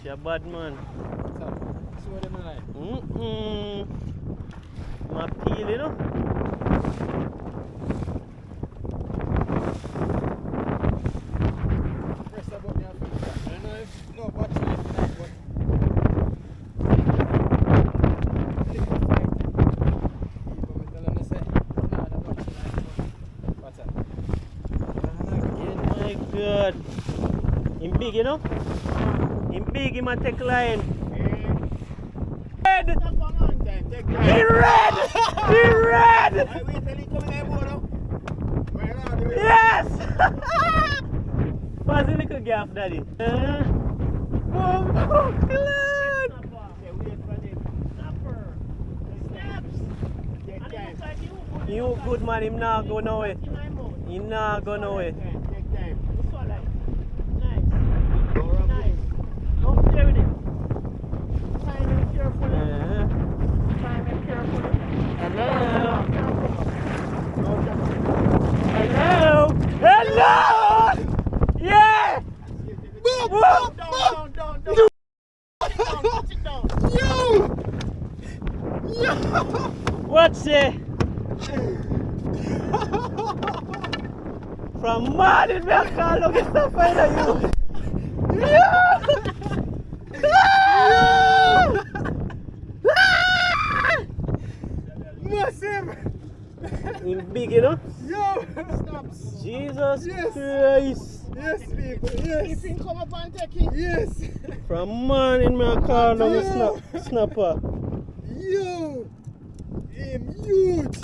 a bad man. So what am I like? My peel, you know? Press the button and fix that. I don't know if no battery life tonight, but My God. Him big, you know? Him big, he might take line. Red! He red! He red! Yes! Pass the little gap, daddy. Boom! Glad! You good man, him not go nowhere. He not go nowhere. Hello! Hello! Yeah! boom! Whoa! Yo! Yo! What's it? From morning, me I can't look at stuff like you. Yeah! Massive! Him big, you know? Yo! Snaps! Jesus Yes. Christ! Yes, people, yes! If you come up and take it. Yes! From morning, me I can't look Yo. at snapper. Yo! Him huge!